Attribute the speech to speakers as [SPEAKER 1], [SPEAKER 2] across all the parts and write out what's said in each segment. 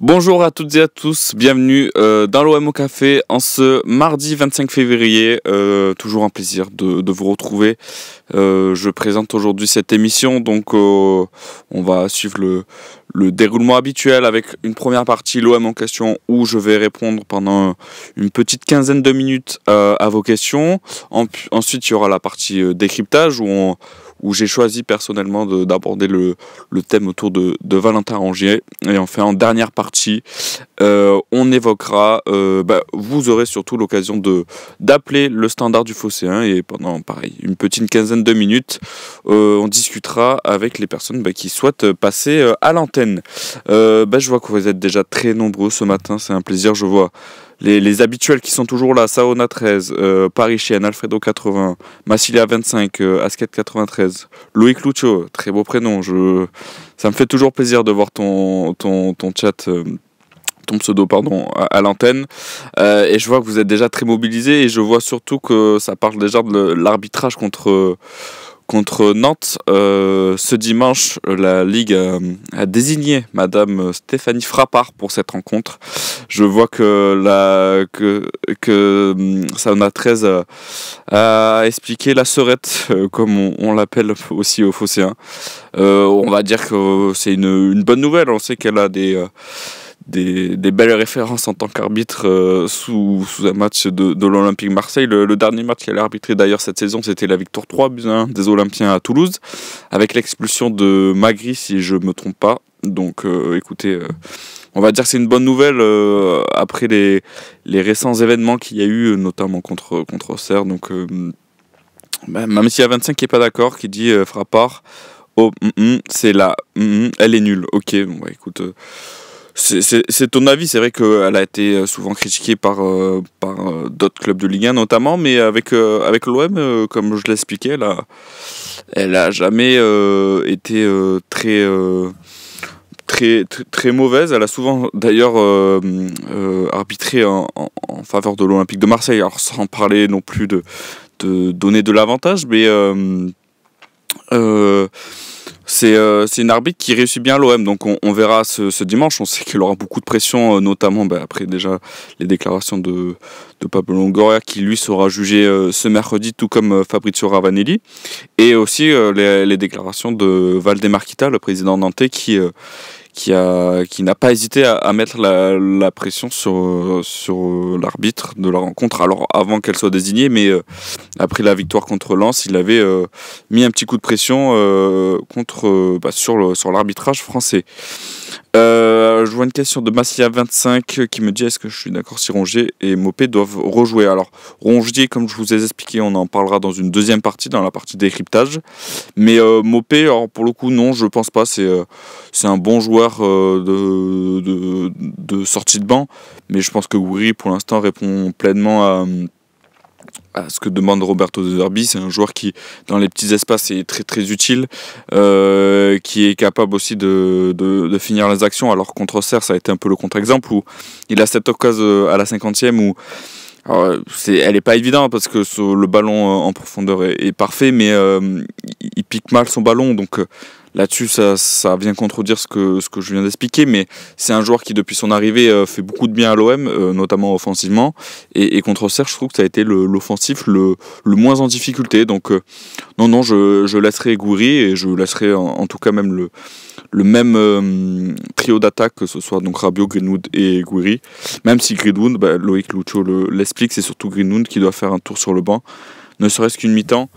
[SPEAKER 1] Bonjour à toutes et à tous, bienvenue dans l'OM au Café en ce mardi 25 février. Toujours un plaisir de vous retrouver. Je présente aujourd'hui cette émission, donc on va suivre le déroulement habituel avec une première partie, l'OM en question, où je vais répondre pendant une petite quinzaine de minutes à vos questions. Ensuite, il y aura la partie décryptage où j'ai choisi personnellement d'aborder le thème autour de Valentin Rongier. Et enfin, en dernière partie, on évoquera, vous aurez surtout l'occasion d'appeler le standard du Phocéen, et pendant, pareil, une petite quinzaine de minutes, on discutera avec les personnes qui souhaitent passer à l'antenne. Je vois que vous êtes déjà très nombreux ce matin, c'est un plaisir. Je vois les habituels qui sont toujours là: Saona 13, Paris Chienne, Alfredo 80, Massilia 25, Asket 93, Loïc Lucho, très beau prénom. Ça me fait toujours plaisir de voir ton chat, ton pseudo à l'antenne, et je vois que vous êtes déjà très mobilisés, et je vois surtout que ça parle déjà de l'arbitrage contre Nantes. Ce dimanche, la Ligue a désigné Madame Stéphanie Frappart pour cette rencontre. Je vois que Sauna 13 a expliqué la serette, comme on l'appelle aussi au Phocéen. On va dire que c'est une bonne nouvelle. On sait qu'elle a des belles références en tant qu'arbitre sous un match de l'Olympique Marseille. Le dernier match qu'elle a arbitré d'ailleurs cette saison, c'était la victoire 3-1 des Olympiens à Toulouse, avec l'expulsion de Magri, si je me trompe pas. Donc écoutez, on va dire que c'est une bonne nouvelle après les récents événements qu'il y a eu, notamment contre Auxerre. Donc même s'il y a 25 qui n'est pas d'accord, qui dit Frappart, c'est là, elle est nulle. Ok, bon, écoute... C'est ton avis. C'est vrai qu'elle a été souvent critiquée par d'autres clubs de Ligue 1 notamment, mais avec l'OM, comme je l'expliquais, elle a jamais été très mauvaise. Elle a souvent d'ailleurs arbitré en faveur de l'Olympique de Marseille, alors sans parler non plus de donner de l'avantage, mais c'est une arbitre qui réussit bien à l'OM, donc on verra ce dimanche. On sait qu'il aura beaucoup de pression, notamment après déjà les déclarations de Pablo Longoria, qui lui sera jugé ce mercredi, tout comme Fabrizio Ravanelli, et aussi les déclarations de Valdemar Kita, le président nantais, qui n'a pas hésité à mettre la pression sur l'arbitre de la rencontre, alors avant qu'elle soit désignée, mais après la victoire contre Lens, il avait mis un petit coup de pression sur l'arbitrage français. Je vois une question de Massilia 25 qui me dit: est-ce que je suis d'accord si Rongier et Mopé doivent rejouer? Alors Rongier, comme je vous ai expliqué, on en parlera dans une deuxième partie, dans la partie décryptage, mais Mopé, alors pour le coup non, je pense pas. C'est un bon joueur de sortie de banc, mais je pense que Gouiri pour l'instant répond pleinement à ce que demande Roberto De Zerbi. C'est un joueur qui, dans les petits espaces, est très très utile, qui est capable aussi de finir les actions. Alors contre Auxerre, ça a été un peu le contre-exemple, où il a cette occasion à la 50e où elle n'est pas évidente, parce que le ballon en profondeur est parfait, mais il pique mal son ballon, donc là-dessus ça vient contredire ce que je viens d'expliquer. Mais c'est un joueur qui, depuis son arrivée, fait beaucoup de bien à l'OM, notamment offensivement, et contre Auxerre, je trouve que ça a été l'offensif le moins en difficulté. Donc non, je laisserai Gouiri, et je laisserai en tout cas même le même trio d'attaque, que ce soit donc Rabiot, Greenwood et Gouiri. Même si Greenwood, Loïc Lucho l'explique, c'est surtout Greenwood qui doit faire un tour sur le banc, ne serait-ce qu'une mi-temps.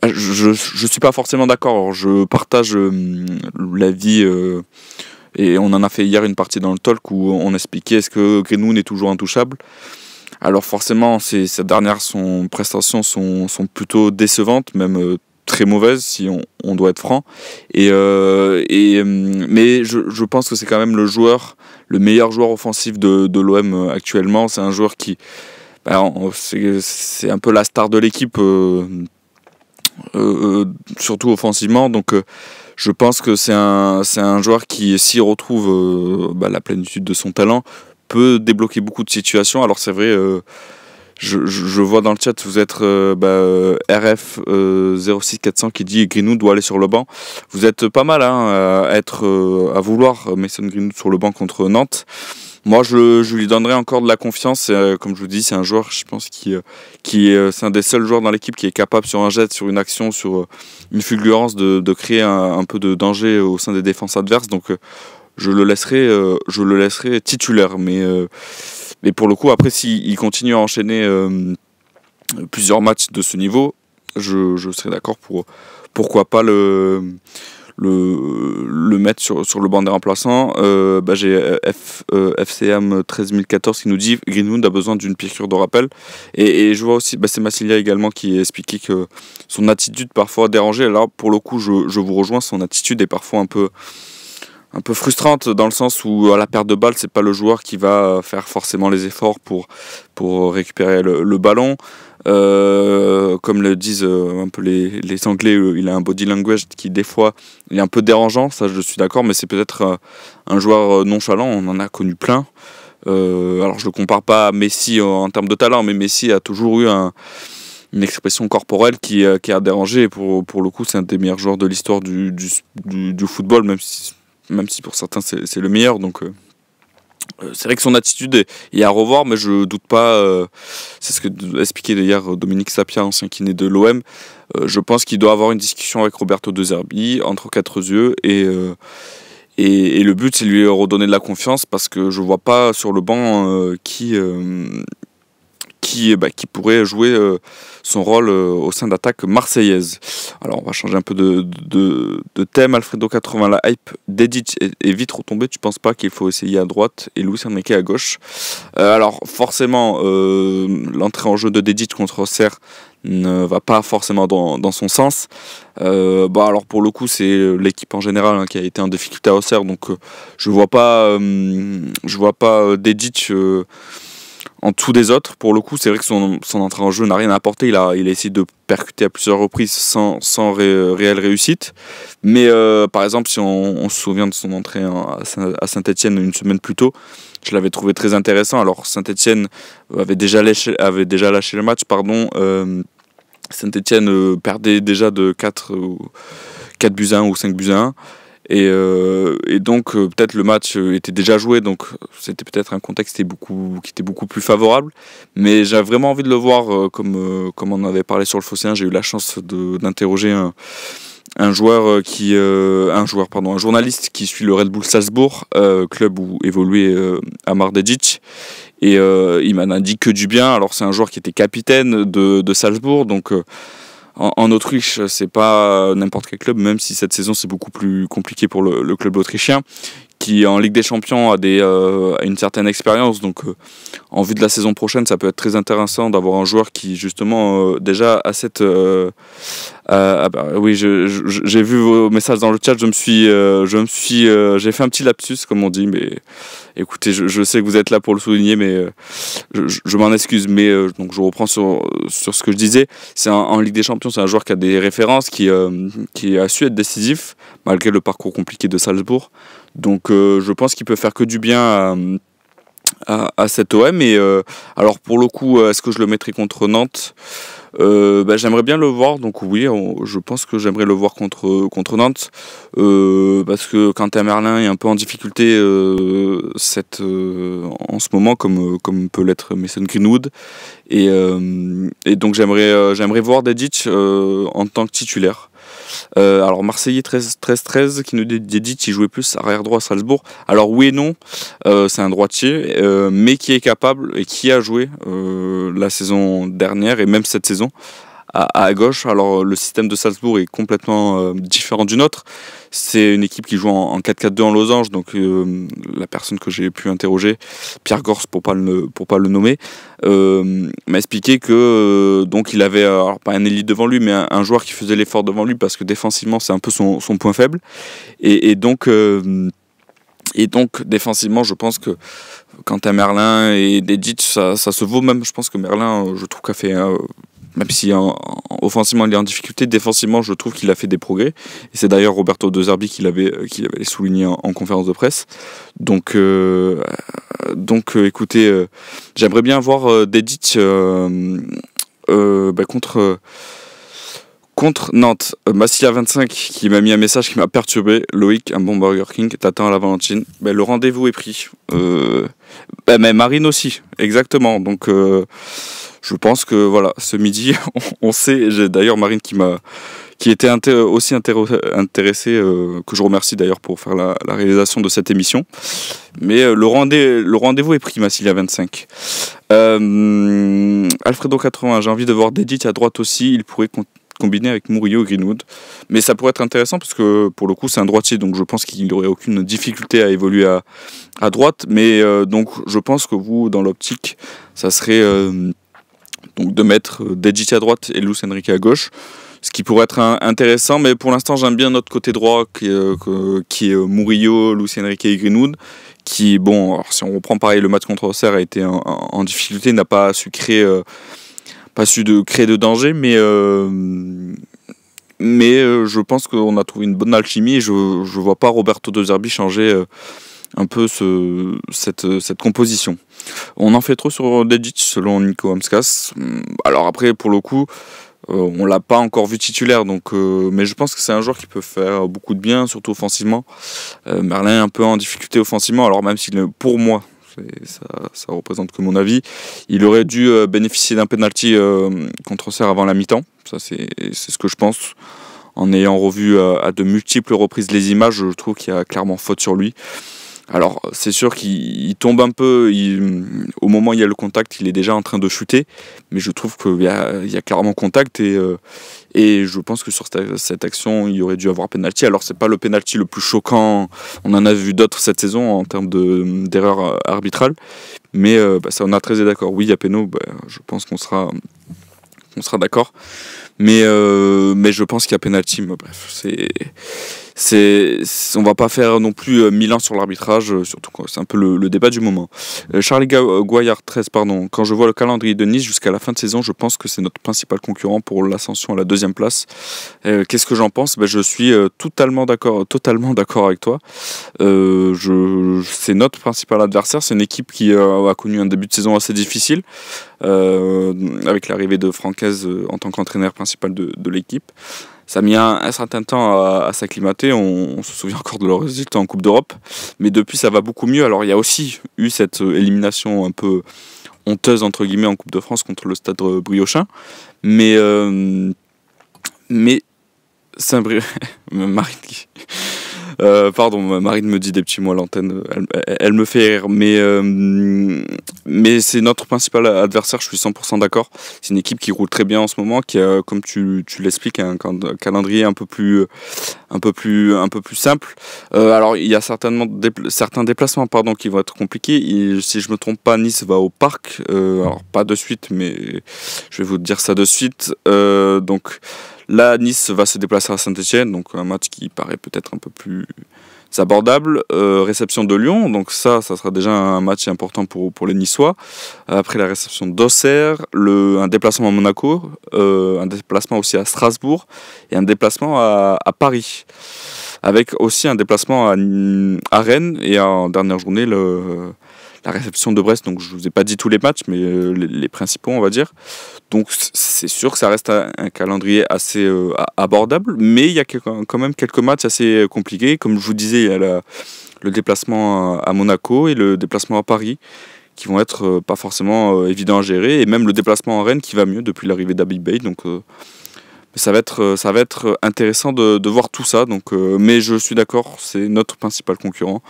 [SPEAKER 1] Je suis pas forcément d'accord. Alors, je partage l'avis, et on en a fait hier une partie dans le talk où on expliquait: est-ce que Greenwood est toujours intouchable? Alors forcément, ces dernières prestations sont plutôt décevantes, même très mauvaise, si on doit être franc, mais je pense que c'est quand même le meilleur joueur offensif de l'OM actuellement. C'est un joueur qui, c'est un peu la star de l'équipe, surtout offensivement, donc je pense que c'est un joueur qui, s'il retrouve la plénitude de son talent, peut débloquer beaucoup de situations. Alors c'est vrai, Je vois dans le chat, vous êtes RF 06400 qui dit Greenwood doit aller sur le banc. Vous êtes pas mal à vouloir Mason Greenwood sur le banc contre Nantes. Moi, je lui donnerai encore de la confiance. Comme je vous dis, c'est un joueur, je pense, c'est un des seuls joueurs dans l'équipe qui est capable, sur un jet, sur une action, sur une fulgurance, de créer un peu de danger au sein des défenses adverses. Donc, je le laisserai titulaire. Mais pour le coup, après, s'il continue à enchaîner plusieurs matchs de ce niveau, je serai d'accord pourquoi pas le mettre sur le banc des remplaçants. J'ai FCM 13014 qui nous dit Greenwood a besoin d'une piqûre de rappel, et je vois aussi, c'est Massilia également qui expliquait que son attitude parfois dérangeait. Alors pour le coup, je vous rejoins, son attitude est parfois un peu frustrante, dans le sens où à la perte de balle, c'est pas le joueur qui va faire forcément les efforts pour récupérer le ballon. Comme le disent un peu les Anglais, il a un body language qui des fois est un peu dérangeant, ça je suis d'accord, mais c'est peut-être un joueur nonchalant, on en a connu plein. Alors je le compare pas à Messi en termes de talent, mais Messi a toujours eu une expression corporelle qui a dérangé, et pour le coup c'est un des meilleurs joueurs de l'histoire du football, même si pour certains c'est le meilleur. Donc c'est vrai que son attitude est à revoir, mais je doute pas, c'est ce que expliquait d'ailleurs Dominique Sapia, ancien kiné de l'OM, je pense qu'il doit avoir une discussion avec Roberto De Zerbi entre quatre yeux, et le but c'est de lui redonner de la confiance, parce que je vois pas sur le banc qui pourrait jouer son rôle au sein d'attaque marseillaise. Alors on va changer un peu de thème. Alfredo 80, la hype d'Edic est vite retombée. Tu penses pas qu'il faut essayer à droite et Luis Enrique à gauche? Alors forcément, l'entrée en jeu de Dedic contre Auxerre ne va pas forcément dans son sens. Alors pour le coup, c'est l'équipe en général qui a été en difficulté à Auxerre, donc je vois pas Dedic en dessous des autres. Pour le coup, c'est vrai que son entrée en jeu n'a rien apporté. Il a essayé de percuter à plusieurs reprises sans réelle réussite. Mais par exemple, si on se souvient de son entrée à Saint-Etienne une semaine plus tôt, je l'avais trouvé très intéressant. Alors Saint-Etienne avait déjà lâché le match. Saint-Etienne perdait déjà de 4 buts à 1 ou 5 buts à 1. Et donc peut-être le match était déjà joué, donc c'était peut-être un contexte qui était beaucoup plus favorable, mais j'avais vraiment envie de le voir, comme on en avait parlé sur le Phocéen. J'ai eu la chance d'interroger un journaliste qui suit le Red Bull Salzbourg, club où évoluait Amar Dedic, et il m'en a dit que du bien. Alors c'est un joueur qui était capitaine de Salzbourg, donc en Autriche, c'est pas n'importe quel club, même si cette saison c'est beaucoup plus compliqué pour le club autrichien, qui en Ligue des Champions a une certaine expérience. Donc en vue de la saison prochaine, ça peut être très intéressant d'avoir un joueur qui justement déjà a cette... oui, j'ai vu vos messages dans le chat, j'ai fait un petit lapsus, comme on dit, mais écoutez, je sais que vous êtes là pour le souligner, mais je m'en excuse. Mais donc je reprends sur ce que je disais. C'est en Ligue des Champions, c'est un joueur qui a des références, qui a su être décisif malgré le parcours compliqué de Salzbourg. Donc je pense qu'il peut faire que du bien à cet OM. Et alors pour le coup, est-ce que je le mettrai contre Nantes? J'aimerais bien le voir, donc oui, je pense que j'aimerais le voir contre Nantes, parce que Quentin Merlin est un peu en difficulté en ce moment, comme peut l'être Mason Greenwood, et donc j'aimerais voir Dedic en tant que titulaire. Alors Marseillais 13-13 qui nous dit Dedic, il jouait plus arrière droit à Salzbourg. Alors oui et non, c'est un droitier, mais qui est capable et qui a joué la saison dernière et même cette saison à gauche. Alors le système de Salzbourg est complètement différent du nôtre. C'est une équipe qui joue en 4-4-2 en losange, donc la personne que j'ai pu interroger, Pierre Gors pour pas le nommer, m'a expliqué que donc il avait alors pas un élite devant lui, mais un joueur qui faisait l'effort devant lui, parce que défensivement c'est un peu son point faible, et donc défensivement je pense que quant à Merlin et Dedic, ça se vaut. Même je pense que Merlin, je trouve qu'a fait même si en offensivement il est en difficulté, défensivement je trouve qu'il a fait des progrès, et c'est d'ailleurs Roberto De Zerbi qui l'avait souligné en conférence de presse. Donc écoutez, j'aimerais bien voir Dedic contre Nantes. Massilia 25 qui m'a mis un message qui m'a perturbé. Loïc, un bon Burger King, t'attends à la Valentine. Le rendez-vous est pris. Mais Marine aussi, exactement. Donc je pense que voilà, ce midi, on sait. J'ai d'ailleurs Marine qui était aussi intéressée, que je remercie d'ailleurs pour faire la réalisation de cette émission. Mais le rendez-vous est pris, Massilia 25. Alfredo 80, j'ai envie de voir Dedic à droite aussi. Il pourrait combiner avec Murillo et Greenwood. Mais ça pourrait être intéressant parce que pour le coup c'est un droitier, donc je pense qu'il n'aurait aucune difficulté à évoluer à droite. Mais donc je pense que vous, dans l'optique, ça serait donc de mettre Dedic à droite et Luis Enrique à gauche. Ce qui pourrait être intéressant, mais pour l'instant j'aime bien notre côté droit qui est Murillo, Luis Enrique et Greenwood. Qui, bon, alors si on reprend pareil, le match contre Auxerre a été en difficulté, n'a pas su créer de danger, mais je pense qu'on a trouvé une bonne alchimie et je vois pas Roberto De Zerbi changer un peu cette composition. On en fait trop sur Dedic selon Nico Amskas. Alors après, pour le coup, on l'a pas encore vu titulaire, donc mais je pense que c'est un joueur qui peut faire beaucoup de bien, surtout offensivement. Merlin est un peu en difficulté offensivement, alors même s'il, pour moi, ça représente que mon avis, il aurait dû bénéficier d'un penalty contre Auxerre avant la mi-temps. Ça c'est ce que je pense. En ayant revu à de multiples reprises les images, je trouve qu'il y a clairement faute sur lui. Alors c'est sûr qu'il tombe un peu, au moment où il y a le contact, il est déjà en train de chuter, mais je trouve qu'il y a clairement contact et je pense que sur cette action, il aurait dû avoir penalty. Alors c'est pas le penalty le plus choquant, on en a vu d'autres cette saison en termes d'erreurs arbitrales, mais ça on a très d'accord. Oui, il y a péno, je pense qu'on sera d'accord, mais je pense qu'il y a penalty. Bref, on va pas faire non plus 1000 ans sur l'arbitrage, surtout quoi, c'est un peu le débat du moment. Charlie Goyard 13, pardon. Quand je vois le calendrier de Nice jusqu'à la fin de saison, je pense que c'est notre principal concurrent pour l'ascension à la 2e place. Qu'est-ce que j'en pense ? Je suis totalement d'accord avec toi. C'est notre principal adversaire. C'est une équipe qui a connu un début de saison assez difficile, avec l'arrivée de Francaise en tant qu'entraîneur principal de l'équipe. Ça a mis un certain temps à s'acclimater, on se souvient encore de leurs résultats en Coupe d'Europe, mais depuis ça va beaucoup mieux. Alors il y a aussi eu cette élimination un peu honteuse entre guillemets en Coupe de France contre le Stade Briochin, mais Saint-Brieuc, Marine me dit des petits mots à l'antenne, elle me fait rire, mais c'est notre principal adversaire, je suis 100% d'accord. C'est une équipe qui roule très bien en ce moment, qui a, comme tu l'expliques, un calendrier un peu plus simple. Alors il y a certainement certains déplacements qui vont être compliqués. Et, si je me trompe pas, Nice va au Parc, alors pas de suite, mais je vais vous dire ça de suite. Donc là, Nice va se déplacer à Saint-Etienne, donc un match qui paraît peut-être un peu plus abordable. Réception de Lyon, donc ça sera déjà un match important pour les Niçois. Après la réception d'Auxerre, un déplacement à Monaco, un déplacement aussi à Strasbourg et un déplacement à Paris. Avec aussi un déplacement à Rennes et en dernière journée la réception de Brest. Donc je vous ai pas dit tous les matchs, mais les principaux, on va dire. Donc c'est sûr que ça reste un calendrier assez abordable, mais il y a quand même quelques matchs assez compliqués. Comme je vous disais, il y a le déplacement à Monaco et le déplacement à Paris qui vont être pas forcément évidents à gérer, et même le déplacement à Rennes qui va mieux depuis l'arrivée d'Habib Bey. Donc ça va être intéressant de voir tout ça. Donc, mais je suis d'accord, c'est notre principal concurrent.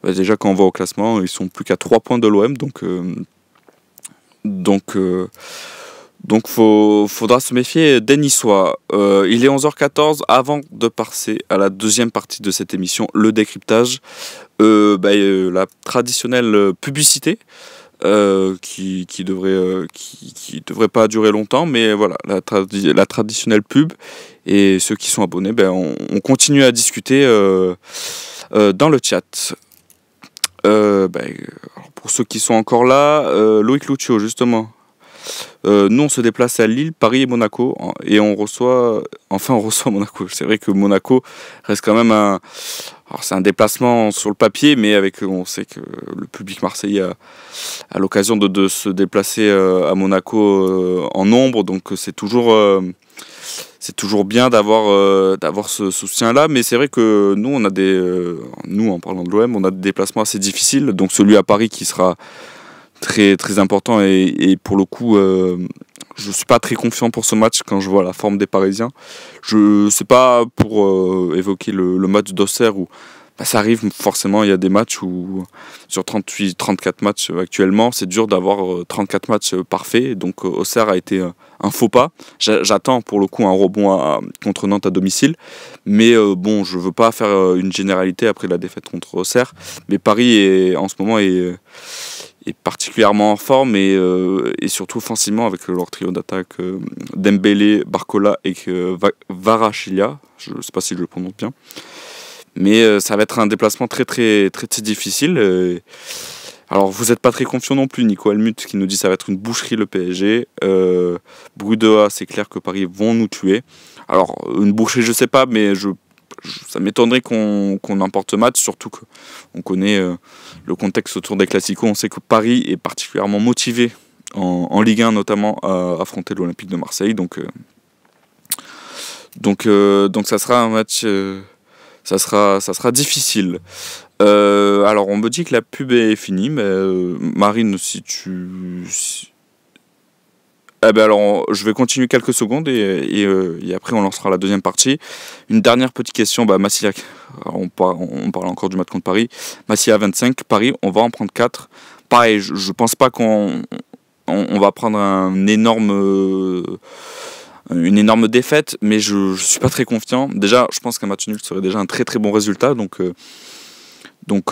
[SPEAKER 1] Déjà quand on va au classement, ils sont plus qu'à 3 points de l'OM, donc faudra se méfier des Niçois. Il est 11h14, avant de passer à la deuxième partie de cette émission, le décryptage, la traditionnelle publicité qui devrait pas durer longtemps, mais voilà, la traditionnelle pub, et ceux qui sont abonnés, on continue à discuter dans le chat. Pour ceux qui sont encore là, Loïc Lucio, justement, Nous, on se déplace à Lille, Paris et Monaco, et on reçoit Monaco. C'est vrai que Monaco reste quand même alors c'est un déplacement sur le papier, mais on sait que le public marseillais a l'occasion de se déplacer à Monaco en nombre, donc c'est toujours bien d'avoir ce soutien-là, mais c'est vrai que nous, nous en parlant de l'OM, on a des déplacements assez difficiles, donc celui à Paris qui sera très, très important, et pour le coup, je suis pas très confiant pour ce match quand je vois la forme des Parisiens. Je sais pas pour évoquer le match d'Auxerre où ça arrive forcément, il y a des matchs où sur 34 matchs actuellement, c'est dur d'avoir 34 matchs parfaits. Donc Auxerre a été un faux pas. J'attends pour le coup un rebond contre Nantes à domicile. Mais bon, je veux pas faire une généralité après la défaite contre Auxerre. Mais Paris en ce moment est particulièrement en forme et surtout offensivement avec leur trio d'attaque Dembélé, Barcola et Kvaratskhelia. Je ne sais pas si je le prononce bien. Mais ça va être un déplacement très très très, très difficile. Alors vous n'êtes pas très confiant non plus, Nico Helmut qui nous dit que ça va être une boucherie le PSG. Brudeha, c'est clair que Paris vont nous tuer. Alors une boucherie je sais pas, mais ça m'étonnerait qu'on emporte ce match, surtout qu'on connaît le contexte autour des Classicos. On sait que Paris est particulièrement motivé en Ligue 1 notamment à affronter l'Olympique de Marseille. Donc ça sera un match... Ça sera difficile. Alors, on me dit que la pub est finie, mais Marine, eh ben alors, je vais continuer quelques secondes et après on lancera la deuxième partie. Une dernière petite question, Massilia, on parle encore du match contre Paris. Massilia 25, Paris, on va en prendre 4. Pareil, je pense pas qu'on va prendre une énorme défaite, mais je suis pas très confiant. Déjà, je pense qu'un match nul serait déjà un très très bon résultat, donc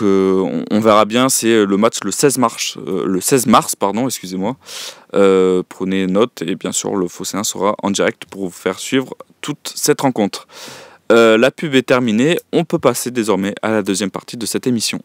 [SPEAKER 1] on verra bien. C'est le match le 16 mars, excusez-moi. Prenez note et bien sûr le Phocéen sera en direct pour vous faire suivre toute cette rencontre. La pub est terminée, on peut passer désormais à la deuxième partie de cette émission.